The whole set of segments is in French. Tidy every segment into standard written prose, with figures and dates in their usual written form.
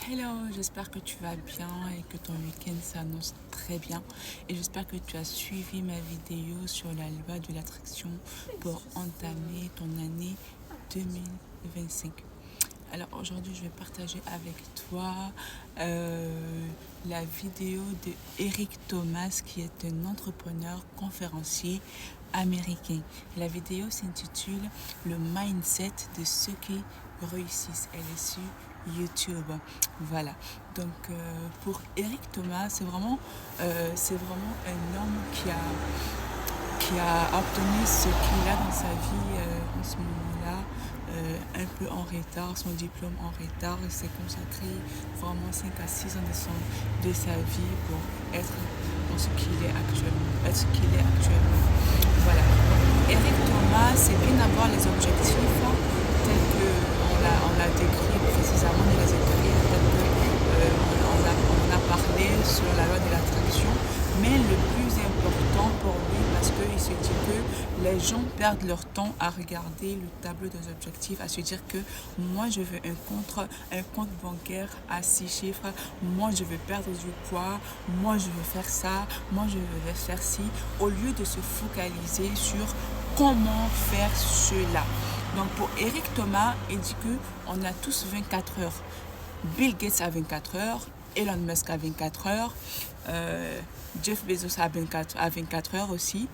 Hello, j'espère que tu vas bien et que ton week-end s'annonce très bien. Et j'espère que tu as suivi ma vidéo sur la loi de l'attraction pour entamer ton année 2025. Alors aujourd'hui, je vais partager avec toi la vidéo de Eric Thomas, qui est un entrepreneur conférencier américain. La vidéo s'intitule Le mindset de ceux qui réussissent. Elle est sur YouTube. Voilà. Donc pour Eric Thomas, c'est vraiment un homme qui a obtenu ce qu'il a dans sa vie en ce moment-là, un peu en retard, son diplôme en retard. Il s'est consacré vraiment 5 à 6 ans de sa vie pour être dans ce qu'il est actuellement. Voilà. Eric Thomas, c'est bien d'avoir les objectifs tels qu'on l'a décrit précisément dans les écrits, tels on a parlé sur la loi de l'attraction, mais le plus important pour lui, parce qu'il se dit que les gens perdent leur temps à regarder le tableau des objectifs, à se dire que moi je veux un compte bancaire à 6 chiffres, moi je veux perdre du poids, moi je veux faire ça, moi je veux faire ci, au lieu de se focaliser sur comment faire cela. Donc pour Eric Thomas, il dit qu'on a tous 24 heures. Bill Gates a 24 heures, Elon Musk a 24 heures, Jeff Bezos a 24 heures aussi.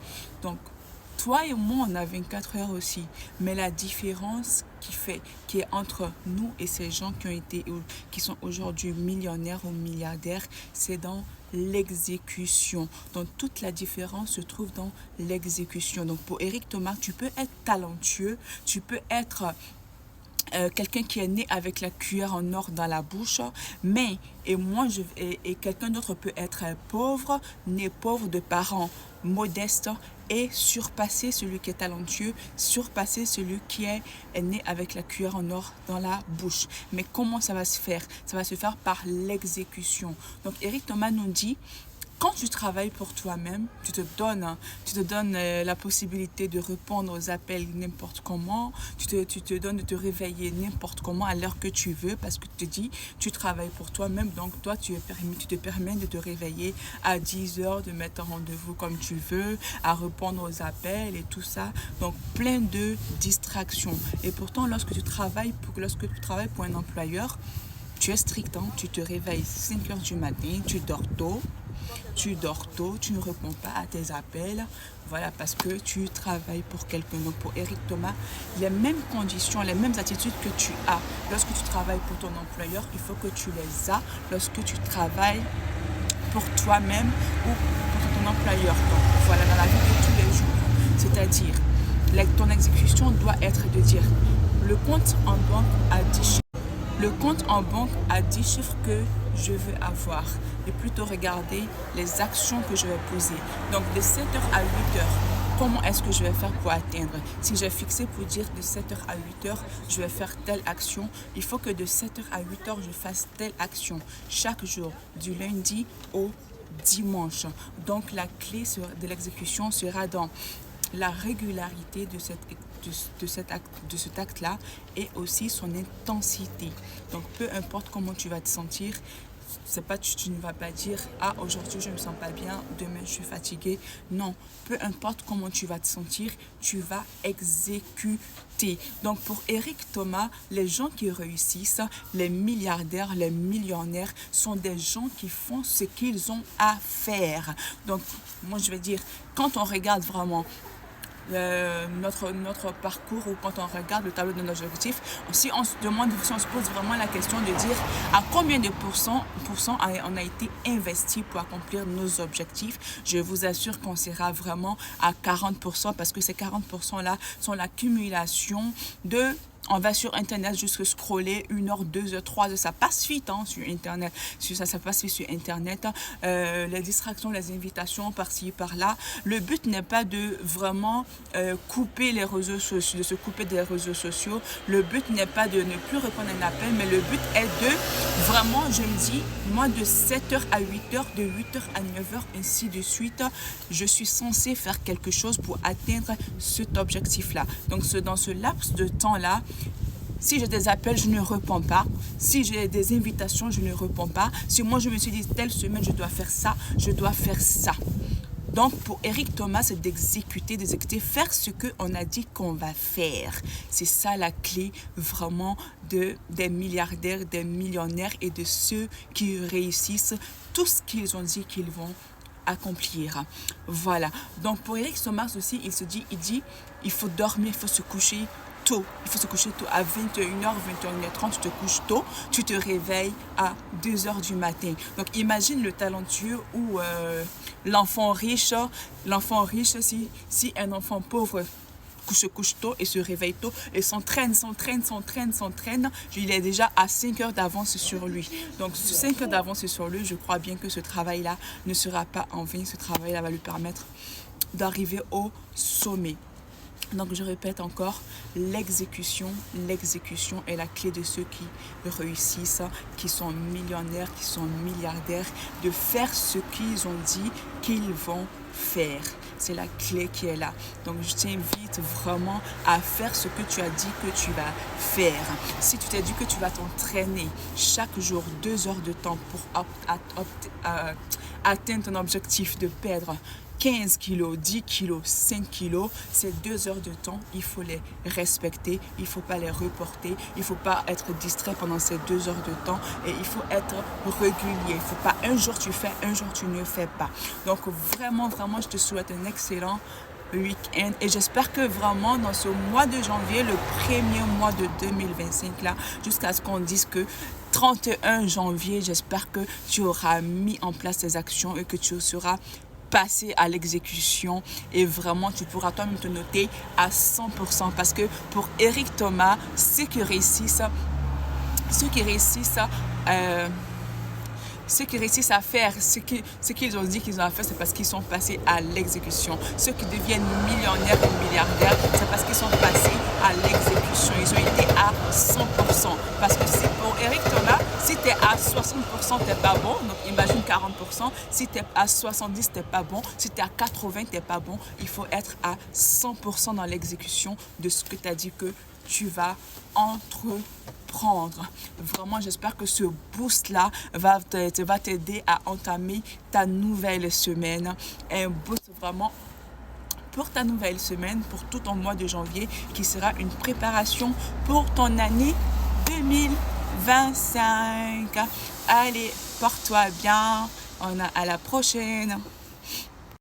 Donc, toi et moi, on a 24 heures aussi. Mais la différence qui est entre nous et ces gens qui sont aujourd'hui millionnaires ou milliardaires, c'est dans l'exécution. Donc, toute la différence se trouve dans l'exécution. Donc, pour Eric Thomas, tu peux être talentueux, tu peux être quelqu'un qui est né avec la cuillère en or dans la bouche, mais et quelqu'un d'autre peut être pauvre, né pauvre de parents modestes et surpasser celui qui est talentueux, surpasser celui qui est né avec la cuillère en or dans la bouche. Mais comment ça va se faire? Ça va se faire par l'exécution. Donc Eric Thomas nous dit, quand tu travailles pour toi-même, tu te donnes la possibilité de répondre aux appels n'importe comment, tu te donnes de te réveiller n'importe comment à l'heure que tu veux, parce que tu te dis, tu travailles pour toi-même, donc toi tu te permets de te réveiller à 10 heures, de mettre un rendez-vous comme tu veux, à répondre aux appels et tout ça. Donc plein de distractions. Et pourtant, lorsque tu travailles pour un employeur, tu es strict, hein? Tu te réveilles 5 heures du matin, tu dors tôt, tu ne réponds pas à tes appels, voilà, parce que tu travailles pour quelqu'un. Donc pour Eric Thomas, les mêmes conditions, les mêmes attitudes que tu as lorsque tu travailles pour ton employeur, il faut que tu les as lorsque tu travailles pour toi-même ou pour ton employeur. Donc voilà, dans la vie de tous les jours. C'est-à-dire, ton exécution doit être de dire, le compte en banque a 10 chiffres. Le compte en banque a 10 chiffres que je veux avoir, et plutôt regarder les actions que je vais poser. Donc de 7 heures à 8 heures, comment est-ce que je vais faire pour atteindre? Si j'ai fixé pour dire de 7 heures à 8 heures, je vais faire telle action, il faut que de 7 heures à 8 heures, je fasse telle action chaque jour, du lundi au dimanche. Donc la clé de l'exécution sera dans la régularité de cet acte-là et aussi son intensité. Donc, peu importe comment tu vas te sentir, c'est pas, tu ne vas pas dire « Ah, aujourd'hui, je me sens pas bien, demain, je suis fatiguée. » Non, peu importe comment tu vas te sentir, tu vas exécuter. Donc, pour Eric Thomas, les gens qui réussissent, les milliardaires, les millionnaires, sont des gens qui font ce qu'ils ont à faire. Donc, moi, je vais dire, quand on regarde vraiment notre parcours, ou quand on regarde le tableau de nos objectifs, si on se pose vraiment la question de dire à combien de pourcents on a été investi pour accomplir nos objectifs, je vous assure qu'on sera vraiment à 40%, parce que ces 40% là sont l'accumulation de... On va sur Internet juste scroller 1 heure, 2 heures, 3 heures. Ça passe vite sur Internet. Ça passe vite sur Internet. Les distractions, les invitations par-ci, par-là. Le but n'est pas de vraiment couper les réseaux sociaux, de se couper des réseaux sociaux. Le but n'est pas de ne plus répondre à un appel, mais le but est de vraiment, je me dis, moi de 7 heures à 8 heures, de 8 heures à 9 heures, ainsi de suite, je suis censée faire quelque chose pour atteindre cet objectif-là. Donc dans ce laps de temps-là, Si j'ai des appels, je ne réponds pas. Si j'ai des invitations, je ne réponds pas. Si moi, je me suis dit, telle semaine, je dois faire ça, je dois faire ça. Donc, pour Eric Thomas, c'est d'exécuter, faire ce qu'on a dit qu'on va faire. C'est ça la clé vraiment des milliardaires, des millionnaires et de ceux qui réussissent tout ce qu'ils ont dit qu'ils vont accomplir. Voilà. Donc, pour Eric Thomas aussi, il dit, il faut dormir, il faut se coucher tôt. Il faut se coucher tôt. À 21h, 21h30, tu te couches tôt. Tu te réveilles à 2h du matin. Donc, imagine le talentueux ou l'enfant riche. L'enfant riche, si un enfant pauvre se couche tôt et se réveille tôt et s'entraîne, il est déjà à 5 heures d'avance sur lui. Donc, 5 heures d'avance sur lui, je crois bien que ce travail-là ne sera pas en vain. Ce travail-là va lui permettre d'arriver au sommet. Donc, je répète encore, l'exécution est la clé de ceux qui réussissent, qui sont millionnaires, qui sont milliardaires, de faire ce qu'ils ont dit qu'ils vont faire. C'est la clé qui est là. Donc, je t'invite vraiment à faire ce que tu as dit que tu vas faire. Si tu t'es dit que tu vas t'entraîner chaque jour 2 heures de temps pour atteindre ton objectif de perdre 15 kilos, 10 kilos, 5 kilos, ces 2 heures de temps, il faut les respecter, il ne faut pas les reporter, il ne faut pas être distrait pendant ces 2 heures de temps et il faut être régulier. Il ne faut pas un jour tu fais, un jour tu ne fais pas. Donc vraiment, je te souhaite un excellent week-end et j'espère que vraiment dans ce mois de janvier, le premier mois de 2025 là, jusqu'à ce qu'on dise que 31 janvier, j'espère que tu auras mis en place tes actions et que tu seras passer à l'exécution et vraiment tu pourras toi-même te noter à 100% parce que pour Eric Thomas, ceux qui réussissent à faire ce qu'ils ont dit qu'ils ont à faire, c'est parce qu'ils sont passés à l'exécution. Ceux qui deviennent millionnaires et milliardaires, c'est parce qu'ils sont passés à l'exécution. Ils ont été à 100%. Parce que c'est pour Eric Thomas, si tu es à 60%, tu n'es pas bon. Donc, imagine 40%. Si tu es à 70%, tu n'es pas bon. Si tu es à 80%, tu n'es pas bon. Il faut être à 100% dans l'exécution de ce que tu as dit que tu vas entreprendre. Vraiment, j'espère que ce boost-là va t'aider à entamer ta nouvelle semaine. Un boost vraiment pour ta nouvelle semaine, pour tout ton mois de janvier, qui sera une préparation pour ton année 2025. Allez, porte-toi bien. À la prochaine.